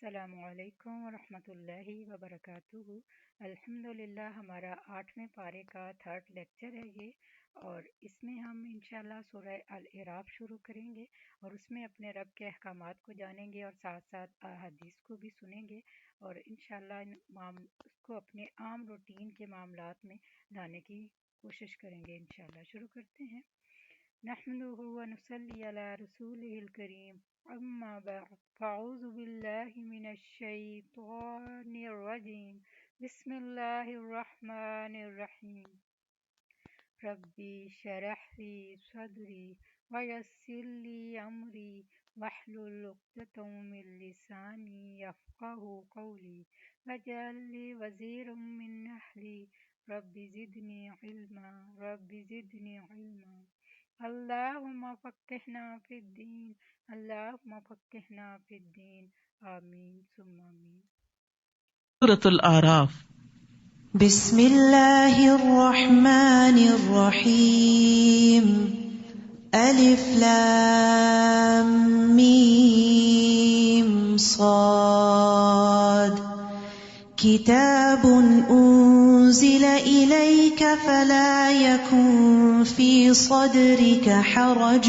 السلام علیکم ورحمۃ اللہ وبرکاتہ۔ الحمدللہ ہمارا 8ویں پارے کا 3rd لیکچر ہے یہ، اور اس میں ہم انشاءاللہ سورہ الاعراف شروع کریں گے اور اس میں اپنے رب کے احکامات کو جانیں گے اور ساتھ ساتھ احادیث کو بھی سنیں گے، اور انشاءاللہ اس کو اپنے عام روٹین کے معاملات میں لانے کی کوشش کریں گے۔ انشاءاللہ شروع کرتے ہیں۔ نحمده ونصلي على رسوله الكريم، اما بعد فاعوذ بالله من الشيطان الرجيم، بسم الله الرحمن الرحيم۔ ربي شرح لي صدري ويسر لي امري واحلل عقدة من لساني يفقهوا قولي واجعل لي وزيرا من اهلي ربي زدني علما ربي زدني علما اللهم فقهنا في الدين اللهم فقهنا في الدين آمین ثم آمین۔ سورۃ الاعراف۔ بسم اللہ الرحمن الرحیم، الف لام میم صاد، کتاب انزل الیک فلا یکن فی صدرک حرج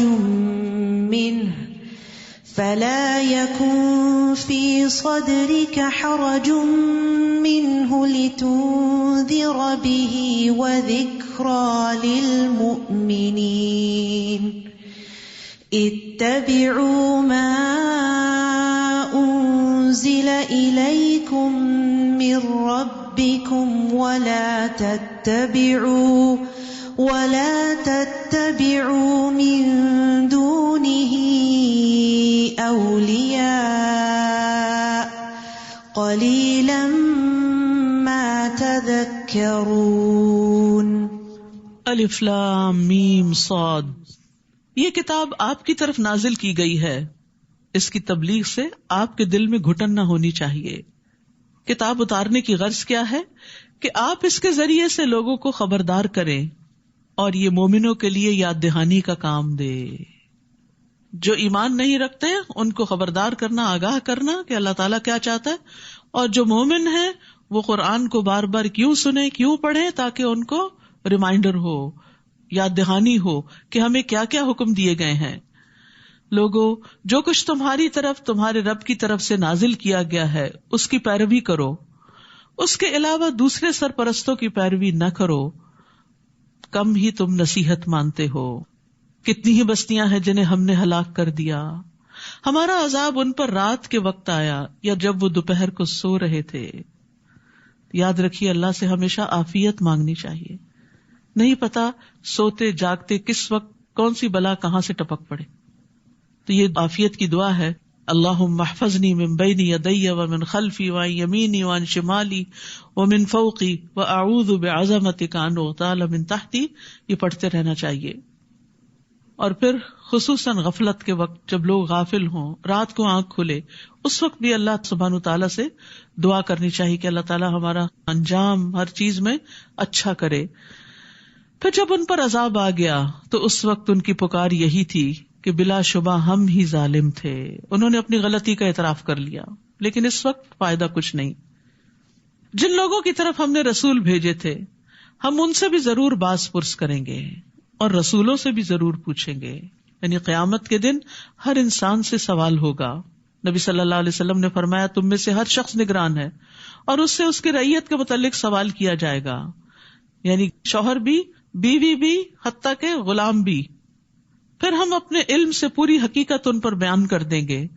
منه لتنذر به وذکری للمؤمنین، اتبعوا ما انزل الیکم من ربکم ولا تتبعوا من دونه اولیاء قلیلا ما تذکرون۔ الف لام میم صاد، یہ کتاب آپ کی طرف نازل کی گئی ہے، اس کی تبلیغ سے آپ کے دل میں گھٹن نہ ہونی چاہیے۔ کتاب اتارنے کی غرض کیا ہے؟ کہ آپ اس کے ذریعے سے لوگوں کو خبردار کریں اور یہ مومنوں کے لیے یاد دہانی کا کام دے۔ جو ایمان نہیں رکھتے ان کو خبردار کرنا، آگاہ کرنا کہ اللہ تعالیٰ کیا چاہتا ہے، اور جو مومن ہیں وہ قرآن کو بار بار کیوں سنیں، کیوں پڑھیں، تاکہ ان کو ریمائنڈر ہو، یاد دہانی ہو کہ ہمیں کیا کیا حکم دیے گئے ہیں۔ لوگوں، جو کچھ تمہاری طرف تمہارے رب کی طرف سے نازل کیا گیا ہے اس کی پیروی کرو، اس کے علاوہ دوسرے سرپرستوں کی پیروی نہ کرو، کم ہی تم نصیحت مانتے ہو۔ کتنی ہی بستیاں ہیں جنہیں ہم نے ہلاک کر دیا، ہمارا عذاب ان پر رات کے وقت آیا یا جب وہ دوپہر کو سو رہے تھے۔ یاد رکھیے، اللہ سے ہمیشہ عافیت مانگنی چاہیے، نہیں پتا سوتے جاگتے کس وقت کون سی بلا کہاں سے ٹپک پڑے۔ تو یہ عافیت کی دعا ہے، اللہم احفظنی من بین یدی ومن خلفی وعن یمینی وعن شمالی ومن فوقی واعوذ بعظمتک ان اغتال من تحتی، یہ پڑھتے رہنا چاہیے۔ اور پھر خصوصاً غفلت کے وقت جب لوگ غافل ہوں، رات کو آنکھ کھلے، اس وقت بھی اللہ سبحانہ تعالیٰ سے دعا کرنی چاہیے کہ اللہ تعالیٰ ہمارا انجام ہر چیز میں اچھا کرے۔ پھر جب ان پر عذاب آ گیا تو اس وقت ان کی پکار یہی تھی کہ بلا شبہ ہم ہی ظالم تھے۔ انہوں نے اپنی غلطی کا اعتراف کر لیا، لیکن اس وقت فائدہ کچھ نہیں۔ جن لوگوں کی طرف ہم نے رسول بھیجے تھے ہم ان سے بھی ضرور باز پرس کریں گے اور رسولوں سے بھی ضرور پوچھیں گے، یعنی قیامت کے دن ہر انسان سے سوال ہوگا۔ نبی صلی اللہ علیہ وسلم نے فرمایا، تم میں سے ہر شخص نگران ہے اور اس سے اس کی رعیت کے متعلق سوال کیا جائے گا، یعنی شوہر بھی، بیوی بھی، حتیٰ کہ غلام بھی۔ پھر ہم اپنے علم سے پوری حقیقت ان پر بیان کر دیں گے۔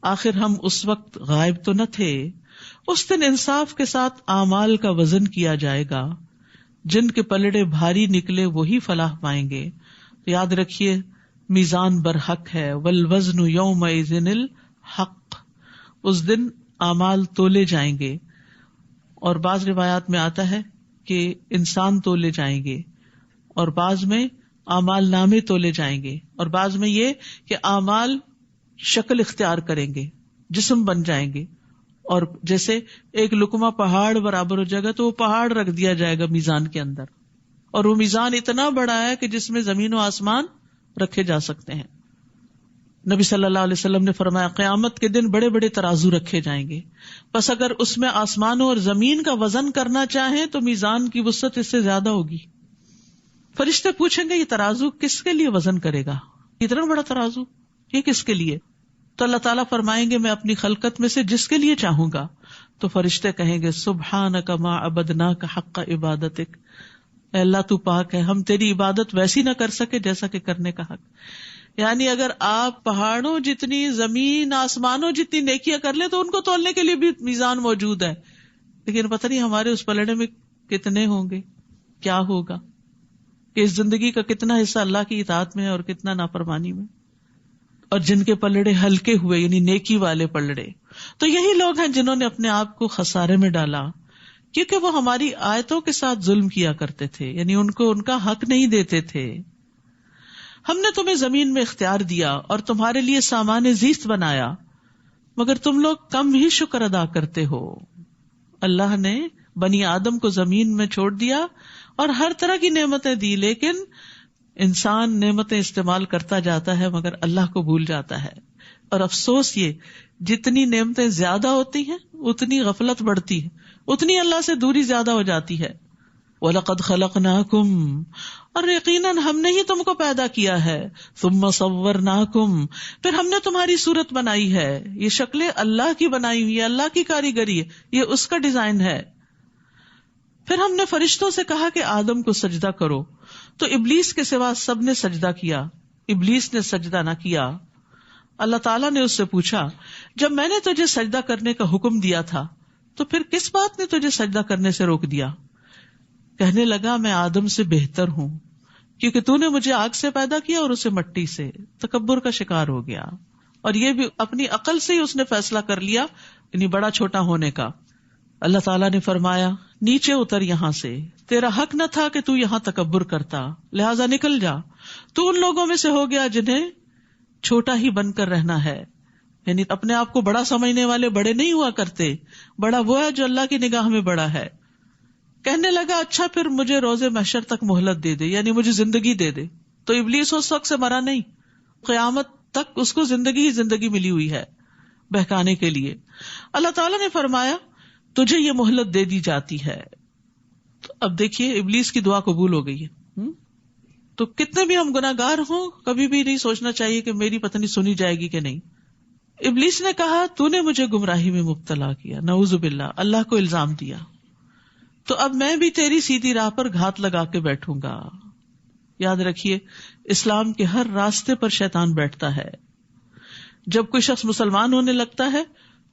آخر ہم اس وقت غائب تو نہ تھے۔ اس دن انصاف کے ساتھ اعمال کا وزن کیا جائے گا، جن کے پلڑے بھاری نکلے وہی فلاح پائیں گے۔ تو یاد رکھیے، میزان برحق ہے، والوزن یومئذ الحق، اس دن اعمال تولے جائیں گے۔ اور بعض روایات میں آتا ہے کہ انسان تولے جائیں گے، اور بعض میں اعمال نامے تولے جائیں گے، اور بعض میں یہ کہ اعمال شکل اختیار کریں گے، جسم بن جائیں گے، اور جیسے ایک لقمہ پہاڑ برابر ہو جائے گا تو وہ پہاڑ رکھ دیا جائے گا میزان کے اندر، اور وہ میزان اتنا بڑا ہے کہ جس میں زمین و آسمان رکھے جا سکتے ہیں۔ نبی صلی اللہ علیہ وسلم نے فرمایا قیامت کے دن بڑے بڑے ترازو رکھے جائیں گے، پس اگر اس میں آسمانوں اور زمین کا وزن کرنا چاہیں تو میزان کی وسعت اس سے زیادہ ہوگی۔ فرشتے پوچھیں گے یہ ترازو کس کے لیے وزن کرے گا، اتنا بڑا ترازو یہ کس کے لیے؟ تو اللہ تعالیٰ فرمائیں گے میں اپنی خلقت میں سے جس کے لیے چاہوں گا۔ تو فرشتے کہیں گے سبحانک ما عبدناک حق عبادتک، اے اللہ تو پاک ہے، ہم تیری عبادت ویسی نہ کر سکے جیسا کہ کرنے کا حق۔ یعنی اگر آپ پہاڑوں جتنی، زمین آسمانوں جتنی نیکیاں کر لیں تو ان کو تولنے کے لیے بھی میزان موجود ہے، لیکن پتہ نہیں ہمارے اس پلڑے میں کتنے ہوں گے، کیا ہوگا، کہ اس زندگی کا کتنا حصہ اللہ کی اطاعت میں ہے اور کتنا نافرمانی میں، اور جن کے پلڑے ہلکے ہوئے یعنی نیکی والے پلڑے۔ تو یہی لوگ ہیں جنہوں نے اپنے آپ کو خسارے میں ڈالا، کیونکہ وہ ہماری آیتوں کے ساتھ ظلم کیا کرتے تھے، یعنی ان کو ان کا حق نہیں دیتے تھے۔ ہم نے تمہیں زمین میں اختیار دیا اور تمہارے لیے سامان زیست بنایا، مگر تم لوگ کم ہی شکر ادا کرتے ہو۔ اللہ نے بنی آدم کو زمین میں چھوڑ دیا اور ہر طرح کی نعمتیں دی، لیکن انسان نعمتیں استعمال کرتا جاتا ہے مگر اللہ کو بھول جاتا ہے۔ اور افسوس یہ جتنی نعمتیں زیادہ ہوتی ہیں اتنی غفلت بڑھتی ہے، اتنی اللہ سے دوری زیادہ ہو جاتی ہے۔ وَلَقَدْ خَلَقْنَاكُمْ، اور یقیناً ہم نے ہی تم کو پیدا کیا ہے، ثُمَّ صَوَّرْنَاكُمْ، پھر ہم نے تمہاری صورت بنائی ہے۔ یہ شکلیں اللہ کی بنائی ہوئی ہے، اللہ کی کاریگری ہے، یہ اس کا ڈیزائن ہے۔ پھر ہم نے فرشتوں سے کہا کہ آدم کو سجدہ کرو، تو ابلیس کے سوا سب نے سجدہ کیا، ابلیس نے سجدہ نہ کیا۔ اللہ تعالیٰ نے اس سے پوچھا جب میں نے تجھے سجدہ کرنے کا حکم دیا تھا تو پھر کس بات نے تجھے سجدہ کرنے سے روک دیا؟ کہنے لگا میں آدم سے بہتر ہوں، کیونکہ تو نے مجھے آگ سے پیدا کیا اور اسے مٹی سے۔ تکبر کا شکار ہو گیا، اور یہ بھی اپنی عقل سے ہی اس نے فیصلہ کر لیا، یعنی بڑا چھوٹا ہونے کا۔ اللہ تعالیٰ نے فرمایا نیچے اتر یہاں سے، تیرا حق نہ تھا کہ تو یہاں تکبر کرتا، لہٰذا نکل جا۔ تو ان لوگوں میں سے ہو گیا جنہیں چھوٹا ہی بن کر رہنا ہے، یعنی اپنے آپ کو بڑا سمجھنے والے بڑے نہیں ہوا کرتے، بڑا وہ ہے جو اللہ کی نگاہ میں بڑا ہے۔ کہنے لگا اچھا پھر مجھے روز محشر تک مہلت دے دے، یعنی مجھے زندگی دے دے۔ تو ابلیس اس وقت سے مرا نہیں، قیامت تک اس کو زندگی ہی زندگی ملی ہوئی ہے بہکانے کے لیے۔ اللہ تعالیٰ نے فرمایا تجھے یہ مہلت دے دی جاتی ہے۔ تو اب دیکھیے ابلیس کی دعا قبول ہو گئی ہے۔ تو کتنے بھی ہم گناہ گار ہوں کبھی بھی نہیں سوچنا چاہیے کہ میری پتہ نہیں سنی جائے گی کہ نہیں۔ ابلیس نے کہا تو نے مجھے گمراہی میں مبتلا کیا، نعوذ باللہ، اللہ کو الزام دیا، تو اب میں بھی تیری سیدھی راہ پر گھات لگا کے بیٹھوں گا۔ یاد رکھیے اسلام کے ہر راستے پر شیطان بیٹھتا ہے۔ جب کوئی شخص مسلمان ہونے لگتا ہے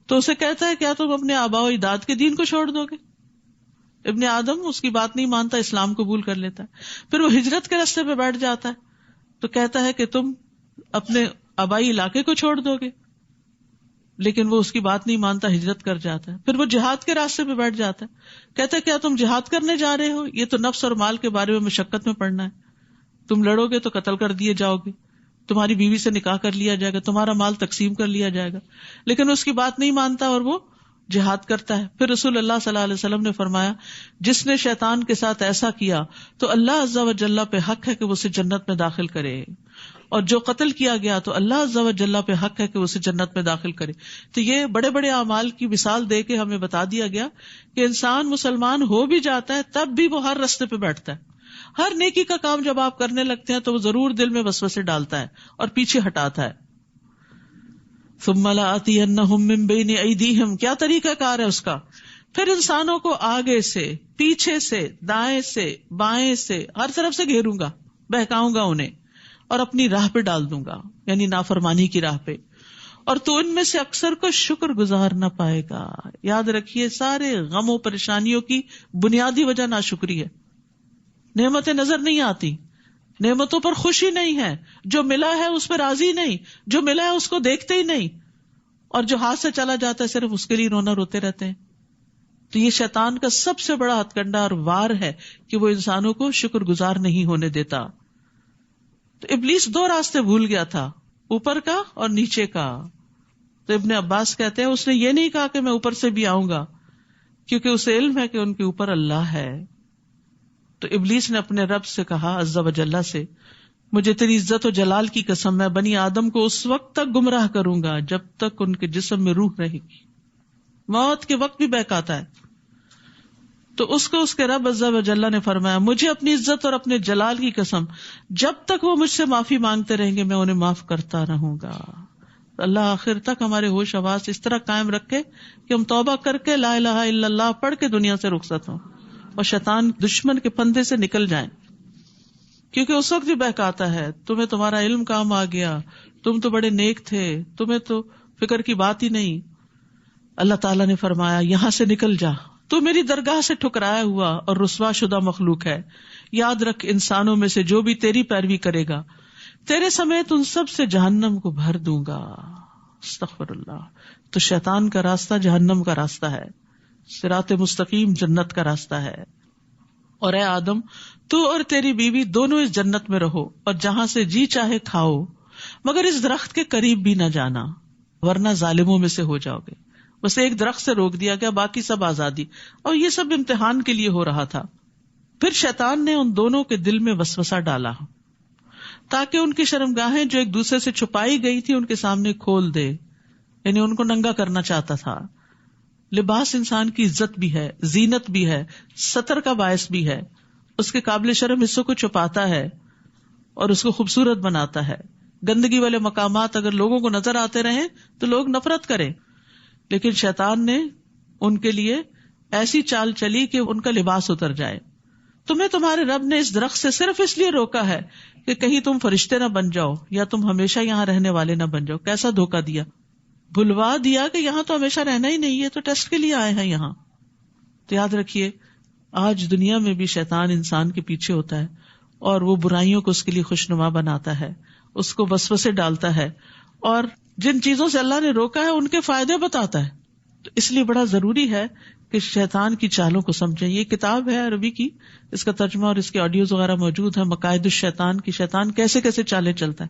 تو اسے کہتا ہے کیا تم اپنے آباء و اجداد کے دین کو چھوڑ دو گے؟ ابن آدم اس کی بات نہیں مانتا، اسلام قبول کر لیتا ہے۔ پھر وہ ہجرت کے راستے پہ بیٹھ جاتا ہے تو کہتا ہے کہ تم اپنے آبائی علاقے کو چھوڑ دو گے، لیکن وہ اس کی بات نہیں مانتا، ہجرت کر جاتا ہے۔ پھر وہ جہاد کے راستے پہ بیٹھ جاتا ہے، کہتا ہے کیا تم جہاد کرنے جا رہے ہو؟ یہ تو نفس اور مال کے بارے میں مشقت میں پڑنا ہے، تم لڑو گے تو قتل کر دیے جاؤ گے، تمہاری بیوی سے نکاح کر لیا جائے گا، تمہارا مال تقسیم کر لیا جائے گا، لیکن اس کی بات نہیں مانتا اور وہ جہاد کرتا ہے۔ پھر رسول اللہ صلی اللہ علیہ وسلم نے فرمایا جس نے شیطان کے ساتھ ایسا کیا تو اللہ عز و جل پہ حق ہے کہ وہ اسے جنت میں داخل کرے، اور جو قتل کیا گیا تو اللہ عز و جل پہ حق ہے کہ وہ اسے جنت میں داخل کرے۔ تو یہ بڑے بڑے اعمال کی مثال دے کے ہمیں بتا دیا گیا کہ انسان مسلمان ہو بھی جاتا ہے تب بھی وہ ہر رستے پہ بیٹھتا ہے۔ ہر نیکی کا کام جب آپ کرنے لگتے ہیں تو وہ ضرور دل میں وسوسے ڈالتا ہے اور پیچھے ہٹاتا ہے۔ ثم لآتینہم من بین ایدیہم، کیا طریقہ کار ہے اس کا؟ پھر انسانوں کو آگے سے، پیچھے سے، دائیں سے، بائیں سے، ہر طرف سے گھیروں گا، بہکاؤں گا انہیں اور اپنی راہ پہ ڈال دوں گا، یعنی نافرمانی کی راہ پہ، اور تو ان میں سے اکثر کو شکر گزار نہ پائے گا۔ یاد رکھیے سارے غم و پریشانیوں کی بنیادی وجہ ناشکری ہے۔ نعمتیں نظر نہیں آتی، نعمتوں پر خوشی نہیں ہے، جو ملا ہے اس پہ راضی نہیں، جو ملا ہے اس کو دیکھتے ہی نہیں، اور جو ہاتھ سے چلا جاتا ہے صرف اس کے لیے رونا روتے رہتے ہیں۔ تو یہ شیطان کا سب سے بڑا ہتھ کنڈا اور وار ہے کہ وہ انسانوں کو شکر گزار نہیں ہونے دیتا۔ تو ابلیس دو راستے بھول گیا تھا، اوپر کا اور نیچے کا۔ تو ابن عباس کہتے ہیں اس نے یہ نہیں کہا کہ میں اوپر سے بھی آؤں گا، کیونکہ اسے علم ہے کہ ان کے اوپر اللہ ہے۔ تو ابلیس نے اپنے رب سے کہا عز و جل سے مجھے تیری عزت و جلال کی قسم، میں بنی آدم کو اس وقت تک گمراہ کروں گا جب تک ان کے جسم میں روح رہے گی. موت کے وقت بھی بہکاتا ہے. تو اس کو اس کے رب عز و جل نے فرمایا مجھے اپنی عزت اور اپنے جلال کی قسم جب تک وہ مجھ سے معافی مانگتے رہیں گے میں انہیں معاف کرتا رہوں گا. اللہ آخر تک ہمارے ہوش حواس اس طرح قائم رکھے کہ ہم توبہ کر کے لا الہ الا اللہ پڑھ کے دنیا سے رخصت ہوں اور شیطان دشمن کے پندے سے نکل جائیں. کیونکہ اس وقت بھی بہکاتا ہے، تمہیں تمہارا علم کام آ گیا، تم تو بڑے نیک تھے، تمہیں تو فکر کی بات ہی نہیں. اللہ تعالیٰ نے فرمایا یہاں سے نکل جا، تو میری درگاہ سے ٹھکرایا ہوا اور رسوا شدہ مخلوق ہے. یاد رکھ انسانوں میں سے جو بھی تیری پیروی کرے گا تیرے سمیت ان سب سے جہنم کو بھر دوں گا. استغفر اللہ. تو شیطان کا راستہ جہنم کا راستہ ہے، صراط مستقیم جنت کا راستہ ہے. اور اے آدم تو اور تیری بیوی دونوں اس جنت میں رہو اور جہاں سے جی چاہے کھاؤ، مگر اس درخت کے قریب بھی نہ جانا ورنہ ظالموں میں سے ہو جاؤ گے. بس ایک درخت سے روک دیا گیا، باقی سب آزادی. اور یہ سب امتحان کے لیے ہو رہا تھا. پھر شیطان نے ان دونوں کے دل میں وسوسہ ڈالا تاکہ ان کی شرمگاہیں جو ایک دوسرے سے چھپائی گئی تھی ان کے سامنے کھول دے، یعنی ان کو ننگا کرنا چاہتا تھا. لباس انسان کی عزت بھی ہے، زینت بھی ہے، ستر کا باعث بھی ہے. اس کے قابل شرم حصوں کو چھپاتا ہے اور اس کو خوبصورت بناتا ہے. گندگی والے مقامات اگر لوگوں کو نظر آتے رہیں تو لوگ نفرت کریں، لیکن شیطان نے ان کے لیے ایسی چال چلی کہ ان کا لباس اتر جائے. تمہیں تمہارے رب نے اس درخت سے صرف اس لیے روکا ہے کہ کہیں تم فرشتے نہ بن جاؤ یا تم ہمیشہ یہاں رہنے والے نہ بن جاؤ. کیسا دھوکہ دیا، بھلوا دیا کہ یہاں تو ہمیشہ رہنا ہی نہیں ہے، تو ٹیسٹ کے لیے آئے ہیں یہاں. تو یاد رکھیے آج دنیا میں بھی شیطان انسان کے پیچھے ہوتا ہے اور وہ برائیوں کو اس کے لیے خوشنما بناتا ہے، اس کو وسوسے ڈالتا ہے اور جن چیزوں سے اللہ نے روکا ہے ان کے فائدے بتاتا ہے. تو اس لیے بڑا ضروری ہے کہ شیطان کی چالوں کو سمجھیں. یہ کتاب ہے عربی کی، اس کا ترجمہ اور اس کے آڈیوز وغیرہ موجود ہے، مقائد الشیطان کی، شیطان کیسے کیسے چالیں چلتا ہے.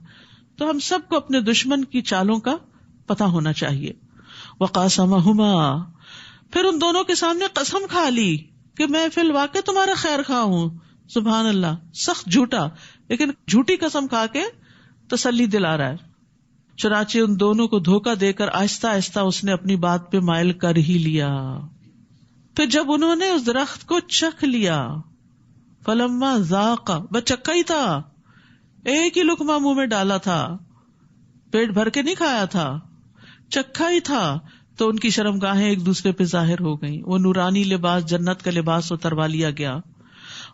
تو ہم سب کو اپنے دشمن کی چالوں کا پتہ ہونا چاہیے. وقاسمہما، پھر ان دونوں کے سامنے قسم کھا لی کہ میں فی الواقع تمہارا خیر خواہ ہوں. سبحان اللہ، سخت جھوٹا، لیکن جھوٹی قسم کھا کے تسلی دلا رہا ہے. چنانچہ ان دونوں کو دھوکہ دے کر آہستہ آہستہ اس نے اپنی بات پہ مائل کر ہی لیا. پھر جب انہوں نے اس درخت کو چکھ لیا، فلما ذاق، وہ چکھا ہی تھا، ایک ہی لقمہ منہ میں ڈالا تھا، پیٹ بھر کے نہیں کھایا تھا، چکھا ہی تھا، تو ان کی شرمگاہیں ایک دوسرے پہ ظاہر ہو گئیں. وہ نورانی لباس، جنت کا لباس اتروا لیا گیا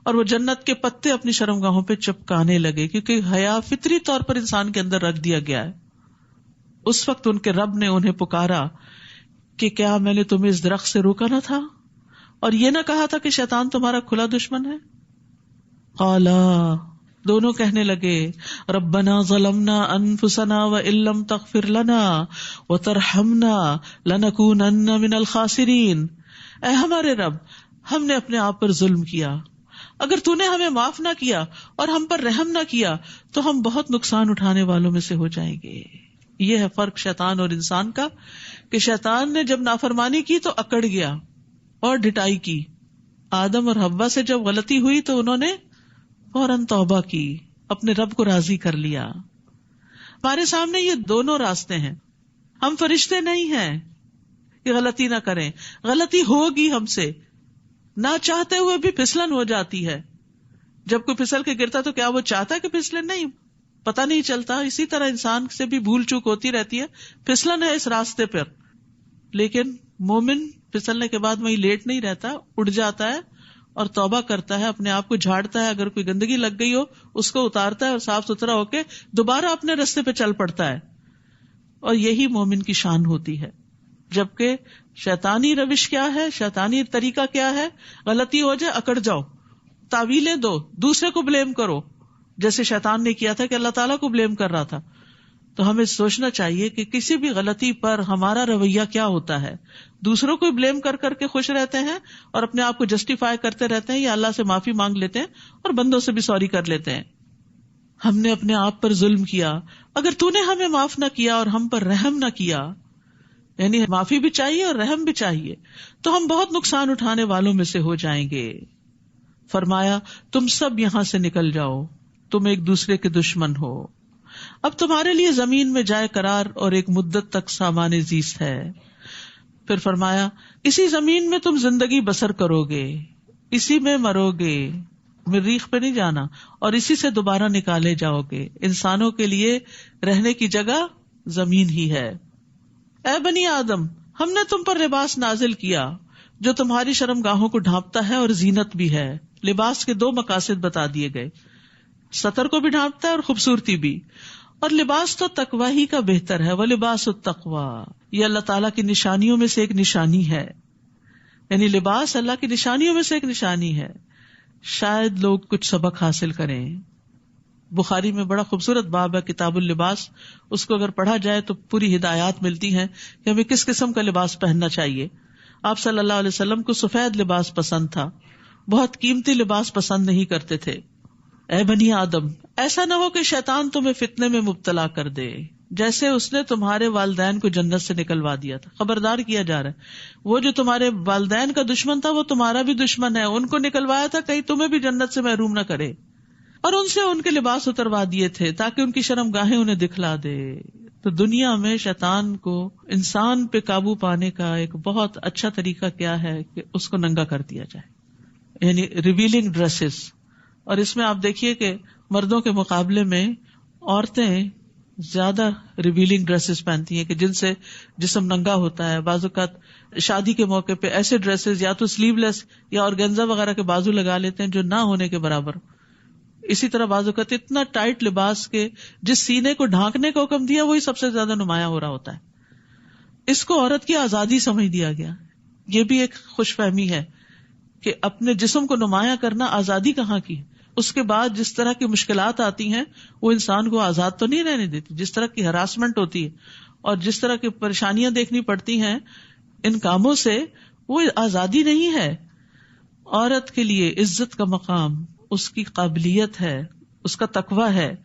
اور وہ جنت کے پتے اپنی شرمگاہوں پہ چپکانے لگے، کیونکہ حیا فطری طور پر انسان کے اندر رکھ دیا گیا ہے. اس وقت ان کے رب نے انہیں پکارا کہ کیا میں نے تمہیں اس درخت سے روکا نہ تھا اور یہ نہ کہا تھا کہ شیطان تمہارا کھلا دشمن ہے؟ قالا، دونوں کہنے لگے ربنا ظلمنا انفسنا وان لم تغفر لنا وترحمنا لنکونن من الخاسرین. اے ہمارے رب، ہم نے اپنے آپ پر ظلم کیا، اگر تو نے ہمیں معاف نہ کیا اور ہم پر رحم نہ کیا تو ہم بہت نقصان اٹھانے والوں میں سے ہو جائیں گے. یہ ہے فرق شیطان اور انسان کا کہ شیطان نے جب نافرمانی کی تو اکڑ گیا اور ڈٹائی کی. آدم اور حوا سے جب غلطی ہوئی تو انہوں نے فوراً توبہ کی، اپنے رب کو راضی کر لیا. ہمارے سامنے یہ دونوں راستے ہیں. ہم فرشتے نہیں ہیں کہ غلطی نہ کریں، غلطی ہوگی ہم سے، نہ چاہتے ہوئے بھی پھسلن ہو جاتی ہے. جب کوئی پھسل کے گرتا تو کیا وہ چاہتا ہے کہ پھسلے؟ نہیں، پتہ نہیں چلتا. اسی طرح انسان سے بھی بھول چوک ہوتی رہتی ہے، پھسلن ہے اس راستے پر. لیکن مومن پھسلنے کے بعد وہیں لیٹ نہیں رہتا، اٹھ جاتا ہے اور توبہ کرتا ہے، اپنے آپ کو جھاڑتا ہے، اگر کوئی گندگی لگ گئی ہو اس کو اتارتا ہے اور صاف ستھرا ہو کے دوبارہ اپنے راستے پہ چل پڑتا ہے. اور یہی مومن کی شان ہوتی ہے. جبکہ شیطانی روش کیا ہے، شیطانی طریقہ کیا ہے؟ غلطی ہو جائے اکڑ جاؤ، تعویلیں دو، دوسرے کو بلیم کرو، جیسے شیطان نے کیا تھا کہ اللہ تعالیٰ کو بلیم کر رہا تھا. تو ہمیں سوچنا چاہیے کہ کسی بھی غلطی پر ہمارا رویہ کیا ہوتا ہے. دوسروں کو بلیم کر کر کے خوش رہتے ہیں اور اپنے آپ کو جسٹیفائی کرتے رہتے ہیں، یا اللہ سے معافی مانگ لیتے ہیں اور بندوں سے بھی سوری کر لیتے ہیں. ہم نے اپنے آپ پر ظلم کیا، اگر تو نے ہمیں معاف نہ کیا اور ہم پر رحم نہ کیا، یعنی معافی بھی چاہیے اور رحم بھی چاہیے، تو ہم بہت نقصان اٹھانے والوں میں سے ہو جائیں گے. فرمایا تم سب یہاں سے نکل جاؤ. تم ایک دوسرے کے دشمن ہو. اب تمہارے لیے زمین میں جائے قرار اور ایک مدت تک سامان زیست ہے. پھر فرمایا اسی زمین میں تم زندگی بسر کرو گے, اسی میں مرو گے, مریخ پہ نہیں جانا, اور اسی سے دوبارہ نکالے جاؤ گے. انسانوں کے لیے رہنے کی جگہ زمین ہی ہے. اے بنی آدم, ہم نے تم پر لباس نازل کیا جو تمہاری شرمگاہوں کو ڈھانپتا ہے اور زینت بھی ہے. لباس کے دو مقاصد بتا دیے گئے, ستر کو بھی ڈھانپتا ہے اور خوبصورتی بھی. اور لباس تو تقوی ہی کا بہتر ہے. وَلِبَاسُ التَّقْوَىٰ, یہ اللہ تعالیٰ کی نشانیوں میں سے ایک نشانی ہے. یعنی لباس اللہ کی نشانیوں میں سے ایک نشانی ہے. شاید لوگ کچھ سبق حاصل کریں. بخاری میں بڑا خوبصورت باب ہے کتاب اللباس, اس کو اگر پڑھا جائے تو پوری ہدایات ملتی ہیں کہ ہمیں کس قسم کا لباس پہننا چاہیے. آپ صلی اللہ علیہ وسلم کو سفید لباس پسند تھا, بہت قیمتی لباس پسند نہیں کرتے تھے. اے بنی آدم, ایسا نہ ہو کہ شیطان تمہیں فتنے میں مبتلا کر دے جیسے اس نے تمہارے والدین کو جنت سے نکلوا دیا تھا. خبردار کیا جا رہا ہے, وہ جو تمہارے والدین کا دشمن تھا وہ تمہارا بھی دشمن ہے. ان کو نکلوایا تھا کہیں تمہیں بھی جنت سے محروم نہ کرے. اور ان سے ان کے لباس اتروا دیے تھے تاکہ ان کی شرمگاہیں انہیں دکھلا دے. تو دنیا میں شیطان کو انسان پہ قابو پانے کا ایک بہت اچھا طریقہ کیا ہے کہ اس کو ننگا کر دیا جائے, یعنی ریویلنگ ڈریسز. اور اس میں آپ دیکھیے کہ مردوں کے مقابلے میں عورتیں زیادہ ریویلنگ ڈریسز پہنتی ہیں کہ جن سے جسم ننگا ہوتا ہے. بعض اوقات شادی کے موقع پہ ایسے ڈریسز یا تو سلیو لیس یا آرگینزا وغیرہ کے بازو لگا لیتے ہیں جو نہ ہونے کے برابر. اسی طرح بعض اوقات اتنا ٹائٹ لباس کے جس سینے کو ڈھانکنے کا حکم دیا وہی سب سے زیادہ نمایاں ہو رہا ہوتا ہے. اس کو عورت کی آزادی سمجھ دیا گیا. یہ بھی ایک خوش فہمی ہے کہ اپنے جسم کو نمایاں کرنا آزادی کہاں کی. اس کے بعد جس طرح کی مشکلات آتی ہیں وہ انسان کو آزاد تو نہیں رہنے دیتی. جس طرح کی ہراسمنٹ ہوتی ہے اور جس طرح کی پریشانیاں دیکھنی پڑتی ہیں ان کاموں سے, وہ آزادی نہیں ہے. عورت کے لیے عزت کا مقام اس کی قابلیت ہے, اس کا تقویٰ ہے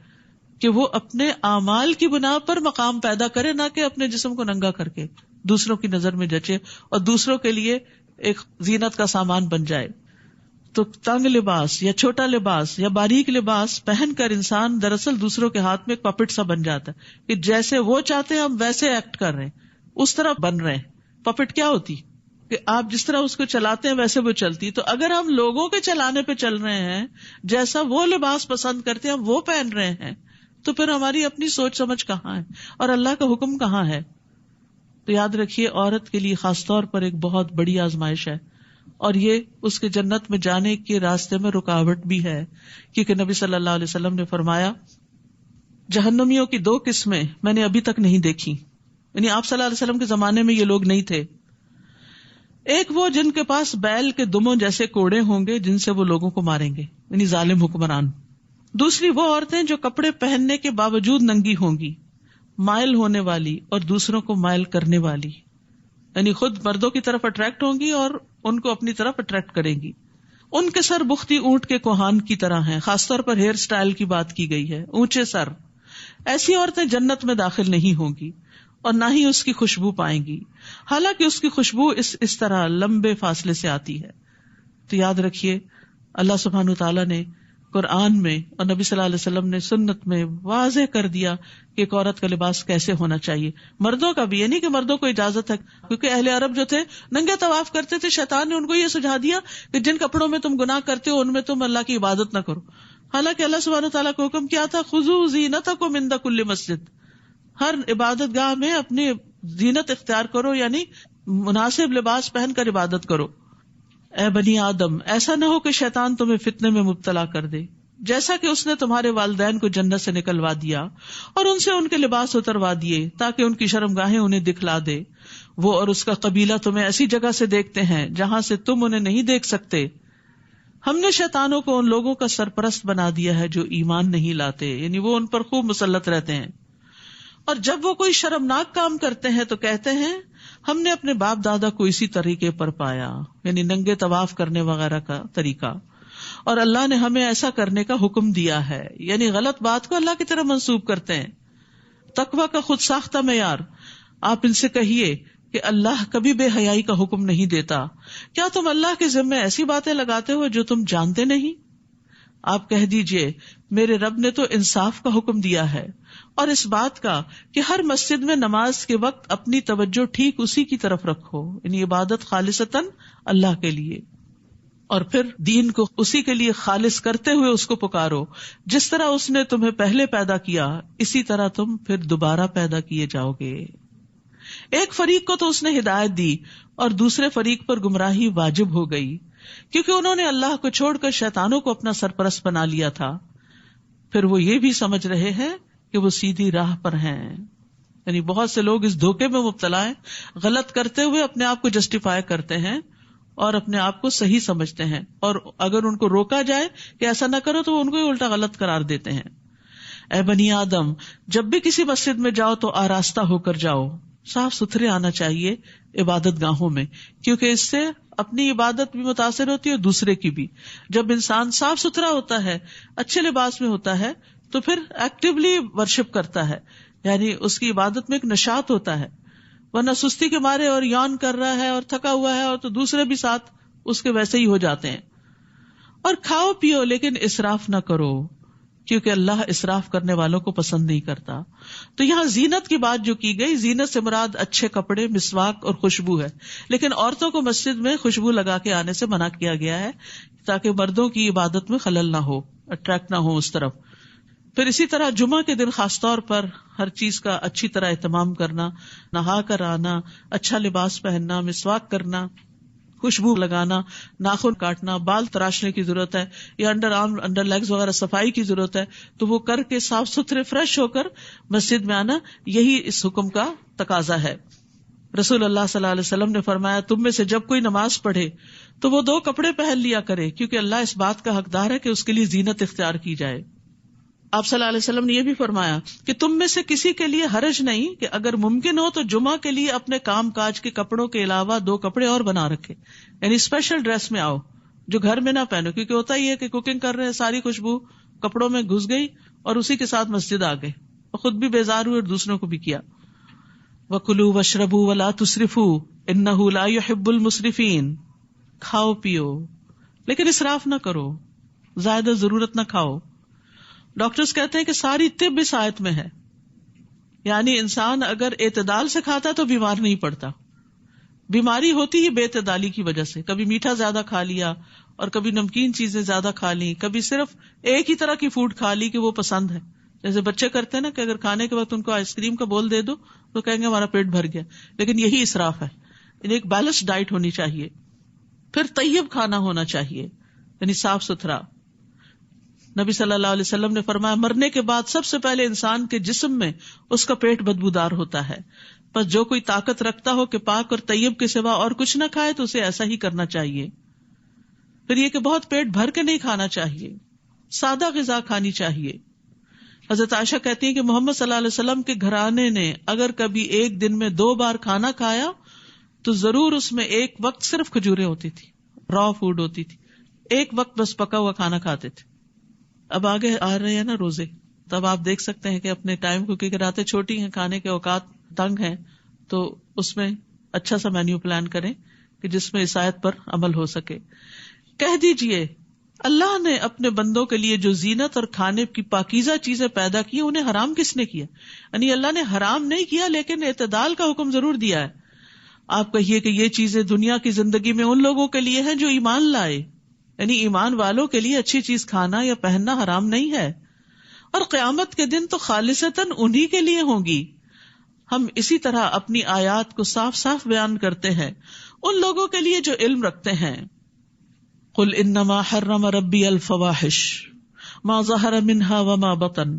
کہ وہ اپنے اعمال کی بنا پر مقام پیدا کرے, نہ کہ اپنے جسم کو ننگا کر کے دوسروں کی نظر میں جچے اور دوسروں کے لیے ایک زینت کا سامان بن جائے. تو تنگ لباس یا چھوٹا لباس یا باریک لباس پہن کر انسان دراصل دوسروں کے ہاتھ میں ایک پپٹ سا بن جاتا ہے کہ جیسے وہ چاہتے ہیں ہم ویسے ایکٹ کر رہے ہیں, اس طرح بن رہے ہیں. پپٹ کیا ہوتی کہ آپ جس طرح اس کو چلاتے ہیں ویسے وہ چلتی. تو اگر ہم لوگوں کے چلانے پہ چل رہے ہیں, جیسا وہ لباس پسند کرتے ہیں ہم وہ پہن رہے ہیں, تو پھر ہماری اپنی سوچ سمجھ کہاں ہے اور اللہ کا حکم کہاں ہے. تو یاد رکھیے عورت کے لیے خاص طور پر ایک بہت بڑی آزمائش ہے, اور یہ اس کے جنت میں جانے کے راستے میں رکاوٹ بھی ہے, کیونکہ نبی صلی اللہ علیہ وسلم نے فرمایا جہنمیوں کی 2 قسمیں میں نے ابھی تک نہیں دیکھی. یعنی آپ صلی اللہ علیہ وسلم کے زمانے میں یہ لوگ نہیں تھے. ایک وہ جن کے پاس بیل کے دموں جیسے کوڑے ہوں گے جن سے وہ لوگوں کو ماریں گے, یعنی ظالم حکمران. دوسری وہ عورتیں جو کپڑے پہننے کے باوجود ننگی ہوں گی, مائل ہونے والی اور دوسروں کو مائل کرنے والی, یعنی خود مردوں کی طرف اٹریکٹ ہوں گی اور ان کو اپنی طرف اٹریکٹ کریں گی. ان کے سر بختی اونٹ کے کوہان کی طرح ہیں. خاص طور پر ہیئر سٹائل کی بات کی گئی ہے, اونچے سر. ایسی عورتیں جنت میں داخل نہیں ہوں گی اور نہ ہی اس کی خوشبو پائیں گی, حالانکہ اس کی خوشبو اس طرح لمبے فاصلے سے آتی ہے. تو یاد رکھیے اللہ سبحانہ تعالیٰ نے قرآن میں اور نبی صلی اللہ علیہ وسلم نے سنت میں واضح کر دیا کہ ایک عورت کا لباس کیسے ہونا چاہیے. مردوں کا بھی, یعنی کہ مردوں کو اجازت ہے, کیونکہ اہل عرب جو تھے ننگے طواف کرتے تھے. شیطان نے ان کو یہ سجھا دیا کہ جن کپڑوں میں تم گناہ کرتے ہو ان میں تم اللہ کی عبادت نہ کرو. حالانکہ اللہ سبحانہ تعالیٰ کو حکم کیا تھا خذوا زینتکم عند کل مسجد, ہر عبادت گاہ میں اپنی زینت اختیار کرو, یعنی مناسب لباس پہن کر عبادت کرو. اے بنی آدم, ایسا نہ ہو کہ شیطان تمہیں فتنے میں مبتلا کر دے جیسا کہ اس نے تمہارے والدین کو جنت سے نکلوا دیا اور ان سے ان کے لباس اتروا دیے تاکہ ان کی شرمگاہیں انہیں دکھلا دے. وہ اور اس کا قبیلہ تمہیں ایسی جگہ سے دیکھتے ہیں جہاں سے تم انہیں نہیں دیکھ سکتے. ہم نے شیطانوں کو ان لوگوں کا سرپرست بنا دیا ہے جو ایمان نہیں لاتے, یعنی وہ ان پر خوب مسلط رہتے ہیں. اور جب وہ کوئی شرمناک کام کرتے ہیں تو کہتے ہیں ہم نے اپنے باپ دادا کو اسی طریقے پر پایا, یعنی ننگے طواف کرنے وغیرہ کا طریقہ, اور اللہ نے ہمیں ایسا کرنے کا حکم دیا ہے, یعنی غلط بات کو اللہ کی طرف منسوب کرتے ہیں. تقویٰ کا خود ساختہ معیار. آپ ان سے کہیے کہ اللہ کبھی بے حیائی کا حکم نہیں دیتا. کیا تم اللہ کے ذمے ایسی باتیں لگاتے ہو جو تم جانتے نہیں؟ آپ کہہ دیجئے میرے رب نے تو انصاف کا حکم دیا ہے اور اس بات کا کہ ہر مسجد میں نماز کے وقت اپنی توجہ ٹھیک اسی کی طرف رکھو، یعنی عبادت خالصتاً اللہ کے لیے، اور پھر دین کو اسی کے لیے خالص کرتے ہوئے اس کو پکارو، جس طرح اس نے تمہیں پہلے پیدا کیا اسی طرح تم پھر دوبارہ پیدا کیے جاؤ گے۔ ایک فریق کو تو اس نے ہدایت دی اور دوسرے فریق پر گمراہی واجب ہو گئی، کیونکہ انہوں نے اللہ کو چھوڑ کر شیطانوں کو اپنا سرپرست بنا لیا تھا، پھر وہ یہ بھی سمجھ رہے ہیں کہ وہ سیدھی راہ پر ہیں۔ یعنی بہت سے لوگ اس دھوکے میں مبتلا ہیں، غلط کرتے ہوئے اپنے آپ کو جسٹیفائی کرتے ہیں اور اپنے آپ کو صحیح سمجھتے ہیں، اور اگر ان کو روکا جائے کہ ایسا نہ کرو تو وہ ان کو الٹا غلط قرار دیتے ہیں۔ اے بنی آدم، جب بھی کسی مسجد میں جاؤ تو آراستہ ہو کر جاؤ، صاف ستھرے آنا چاہیے عبادت گاہوں میں، کیونکہ اس سے اپنی عبادت بھی متاثر ہوتی ہے اور دوسرے کی بھی۔ جب انسان صاف ستھرا ہوتا ہے، اچھے لباس میں ہوتا ہے، تو پھر ایکٹیولی ورشپ کرتا ہے، یعنی اس کی عبادت میں ایک نشاط ہوتا ہے، ورنہ سستی کے مارے اور یون کر رہا ہے اور تھکا ہوا ہے اور تو دوسرے بھی ساتھ اس کے ویسے ہی ہو جاتے ہیں۔ اور کھاؤ پیو لیکن اسراف نہ کرو، کیونکہ اللہ اسراف کرنے والوں کو پسند نہیں کرتا۔ تو یہاں زینت کی بات جو کی گئی، زینت سے مراد اچھے کپڑے، مسواک اور خوشبو ہے، لیکن عورتوں کو مسجد میں خوشبو لگا کے آنے سے منع کیا گیا ہے تاکہ مردوں کی عبادت میں خلل نہ ہو، اٹریکٹ نہ ہو اس طرف۔ پھر اسی طرح جمعہ کے دن خاص طور پر ہر چیز کا اچھی طرح اہتمام کرنا، نہا کر آنا، اچھا لباس پہننا، مسواک کرنا، خوشبو لگانا، ناخن کاٹنا، بال تراشنے کی ضرورت ہے یا انڈر آرم انڈر لیگز وغیرہ صفائی کی ضرورت ہے تو وہ کر کے صاف ستھرے فریش ہو کر مسجد میں آنا، یہی اس حکم کا تقاضا ہے۔ رسول اللہ صلی اللہ علیہ وسلم نے فرمایا تم میں سے جب کوئی نماز پڑھے تو وہ 2 کپڑے پہن لیا کرے، کیونکہ اللہ اس بات کا حقدار ہے کہ اس کے لیے زینت اختیار کی جائے۔ آپ صلی اللہ علیہ وسلم نے یہ بھی فرمایا کہ تم میں سے کسی کے لیے حرج نہیں کہ اگر ممکن ہو تو جمعہ کے لیے اپنے کام کاج کے کپڑوں کے علاوہ 2 کپڑے اور بنا رکھے، یعنی اسپیشل ڈریس میں آؤ جو گھر میں نہ پہنو، کیونکہ ہوتا ہی ہے کہ کوکنگ کر رہے ہیں، ساری خوشبو کپڑوں میں گھس گئی اور اسی کے ساتھ مسجد آ گئے، اور خود بھی بیزار ہوئے اور دوسروں کو بھی کیا۔ وَكُلُوا وَاشْرَبُوا وَلَا تُسْرِفُوا إِنَّهُ لَا يُحِبُّ الْمُسْرِفِينَ، کھاؤ پیو لیکن اسراف نہ کرو، زیادہ ضرورت نہ کھاؤ۔ ڈاکٹرز کہتے ہیں کہ ساری طب اس آیت میں ہے، یعنی انسان اگر اعتدال سے کھاتا ہے تو بیمار نہیں پڑتا۔ بیماری ہوتی ہی بے اعتدالی کی وجہ سے، کبھی میٹھا زیادہ کھا لیا اور کبھی نمکین چیزیں زیادہ کھا لی، کبھی صرف ایک ہی طرح کی فوڈ کھا لی کہ وہ پسند ہے، جیسے بچے کرتے ہیں نا کہ اگر کھانے کے وقت ان کو آئس کریم کا بول دے دو تو کہیں گے ہمارا پیٹ بھر گیا، لیکن یہی اسراف ہے۔ ایک بیلنس ڈائٹ ہونی چاہیے۔ پھر طیب کھانا ہونا چاہیے، یعنی صاف ستھرا۔ نبی صلی اللہ علیہ وسلم نے فرمایا مرنے کے بعد سب سے پہلے انسان کے جسم میں اس کا پیٹ بدبودار ہوتا ہے، بس جو کوئی طاقت رکھتا ہو کہ پاک اور طیب کے سوا اور کچھ نہ کھائے تو اسے ایسا ہی کرنا چاہیے۔ پھر یہ کہ بہت پیٹ بھر کے نہیں کھانا چاہیے، سادہ غذا کھانی چاہیے۔ حضرت عائشہ کہتی ہیں کہ محمد صلی اللہ علیہ وسلم کے گھرانے نے اگر کبھی ایک دن میں 2 بار کھانا کھایا تو ضرور اس میں ایک وقت صرف کھجوریں ہوتی تھی، را فوڈ ہوتی تھی، ایک وقت بس پکا ہوا کھانا کھاتے تھے۔ اب آگے آ رہے ہیں نا روزے، تب آپ دیکھ سکتے ہیں کہ اپنے ٹائم کو، کیونکہ راتیں چھوٹی ہیں، کھانے کے اوقات تنگ ہیں، تو اس میں اچھا سا مینیو پلان کریں کہ جس میں اس آیت پر عمل ہو سکے۔ کہہ دیجئے اللہ نے اپنے بندوں کے لیے جو زینت اور کھانے کی پاکیزہ چیزیں پیدا کی انہیں حرام کس نے کیا؟ یعنی اللہ نے حرام نہیں کیا لیکن اعتدال کا حکم ضرور دیا ہے۔ آپ کہیے کہ یہ چیزیں دنیا کی زندگی میں ان لوگوں کے لیے ہیں جو ایمان لائے، یعنی ایمان والوں کے لیے اچھی چیز کھانا یا پہننا حرام نہیں ہے، اور قیامت کے دن تو خالصتاً انہی کے لیے ہوں گی۔ ہم اسی طرح اپنی آیات کو صاف صاف بیان کرتے ہیں ان لوگوں کے لیے جو علم رکھتے ہیں۔ قل انما حرم ربی الفواحش ما ظہر منها وما بطن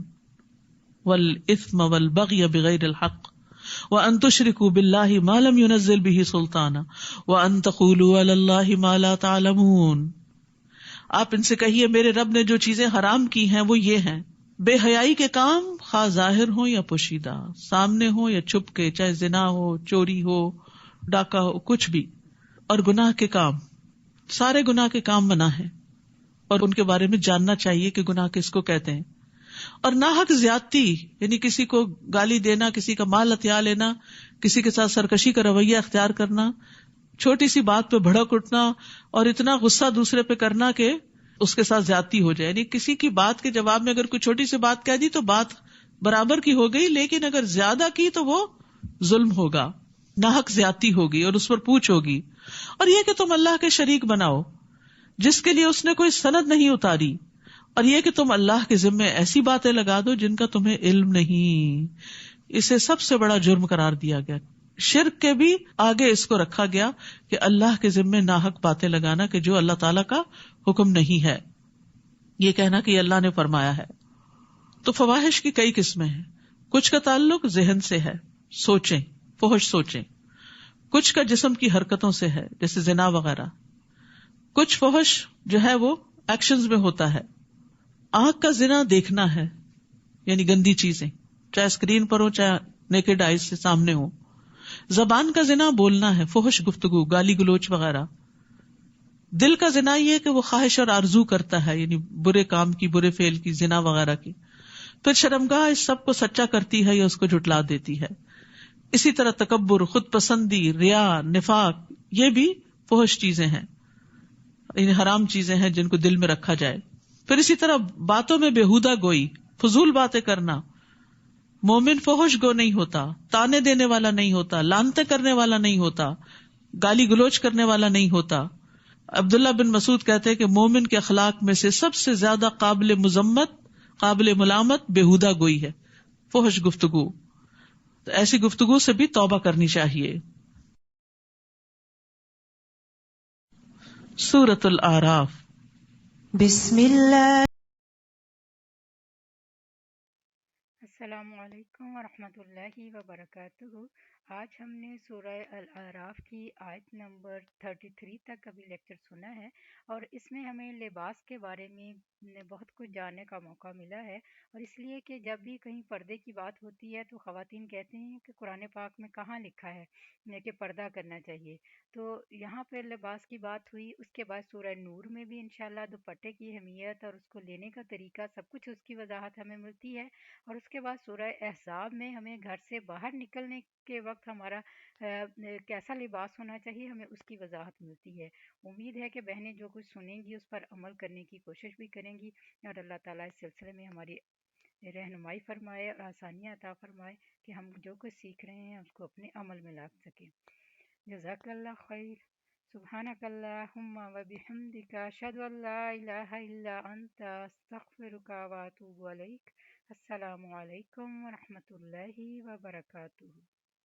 والاثم والبغی بغیر الحق وان تشرکوا باللہ ما لم ينزل به سلطانا وان تقولوا علی اللہ ما لا تعلمون۔ آپ ان سے کہیے میرے رب نے جو چیزیں حرام کی ہیں وہ یہ ہیں: بے حیائی کے کام، خواہ ظاہر ہوں یا پوشیدہ، سامنے ہو یا چھپ کے، چاہے زنا ہو، چوری ہو، ڈاکہ ہو، کچھ بھی، اور گناہ کے کام، سارے گناہ کے کام منع ہیں اور ان کے بارے میں جاننا چاہیے کہ گناہ کس کو کہتے ہیں۔ اور ناحق زیادتی، یعنی کسی کو گالی دینا، کسی کا مال ہتھیا لینا، کسی کے ساتھ سرکشی کا رویہ اختیار کرنا، چھوٹی سی بات پہ بھڑک اٹھنا اور اتنا غصہ دوسرے پہ کرنا کہ اس کے ساتھ زیادتی ہو جائے. یعنی کسی کی بات کے جواب میں اگر کوئی چھوٹی سی بات کہہ دی تو بات برابر کی ہو گئی، لیکن اگر زیادہ کی تو وہ ظلم ہوگا، ناحق زیادتی ہوگی اور اس پر پوچھ ہوگی. اور یہ کہ تم اللہ کے شریک بناؤ جس کے لیے اس نے کوئی سند نہیں اتاری، اور یہ کہ تم اللہ کے ذمے ایسی باتیں لگا دو جن کا تمہیں علم نہیں. اسے سب سے بڑا جرم قرار دیا گیا. شرک کے بھی آگے اس کو رکھا گیا کہ اللہ کے ذمے ناحق باتیں لگانا کہ جو اللہ تعالیٰ کا حکم نہیں ہے، یہ کہنا کہ یہ اللہ نے فرمایا ہے. تو فواحش کی کئی قسمیں ہیں. کچھ کا تعلق ذہن سے ہے، سوچیں، فحش سوچیں. کچھ کا جسم کی حرکتوں سے ہے، جیسے زنا وغیرہ. کچھ فحش جو ہے وہ ایکشنز میں ہوتا ہے. آنکھ کا زنا دیکھنا ہے، یعنی گندی چیزیں، چاہے اسکرین پر ہو چاہے نیکڈ آئیز سے سامنے ہو. زبان کا زنا بولنا ہے، فحش گفتگو، گالی گلوچ وغیرہ. دل کا زنا یہ کہ وہ خواہش اور آرزو کرتا ہے، یعنی برے کام کی، برے فعل کی، زنا وغیرہ کی. پھر شرمگاہ اس سب کو سچا کرتی ہے یا اس کو جھٹلا دیتی ہے. اسی طرح تکبر، خود پسندی، ریا، نفاق، یہ بھی فحش چیزیں ہیں، یعنی حرام چیزیں ہیں جن کو دل میں رکھا جائے. پھر اسی طرح باتوں میں بےہودہ گوئی، فضول باتیں کرنا. مومن فحش گو نہیں ہوتا، تانے دینے والا نہیں ہوتا، لعنتیں کرنے والا نہیں ہوتا، گالی گلوچ کرنے والا نہیں ہوتا. عبداللہ بن مسعود کہتے ہیں کہ مومن کے اخلاق میں سے سب سے زیادہ قابل مذمت، قابل ملامت بےہودہ گوئی ہے، فحش گفتگو. تو ایسی گفتگو سے بھی توبہ کرنی چاہیے. سورۃ الاعراف. بسم اللہ. السلام علیکم ورحمۃ اللہ وبرکاتہ. آج ہم نے سورہ الاعراف کی آیت نمبر 33 تک ابھی لیکچر سنا ہے، اور اس میں ہمیں لباس کے بارے میں بہت کچھ جاننے کا موقع ملا ہے. اور اس لیے کہ جب بھی کہیں پردے کی بات ہوتی ہے تو خواتین کہتے ہیں کہ قرآن پاک میں کہاں لکھا ہے کہ پردہ کرنا چاہیے. تو یہاں پہ لباس کی بات ہوئی. اس کے بعد سورہ نور میں بھی انشاءاللہ دوپٹے کی اہمیت اور اس کو لینے کا طریقہ سب کچھ اس کی وضاحت ہمیں ملتی ہے. اور اس کے بعد سورہ احزاب میں ہمیں گھر سے باہر نکلنے کے وقت ہمارا کیسا لباس ہونا چاہیے، ہمیں اس کی وضاحت ملتی ہے. امید ہے کہ بہنیں جو کچھ سنیں گی اس پر عمل کرنے کی کوشش بھی کریں گی، اور اللہ تعالیٰ اس سلسلے میں ہماری رہنمائی فرمائے اور آسانیاں عطا فرمائے کہ ہم جو کچھ سیکھ رہے ہیں اس کو اپنے عمل میں لا سکیں. جزاک اللہ خیر. سبحانک اللہم و بحمدک، اشہد ان لا الہ الا انت، استغفرک و اتوب الیک. السلام علیکم ورحمۃ اللہ وبرکاتہ.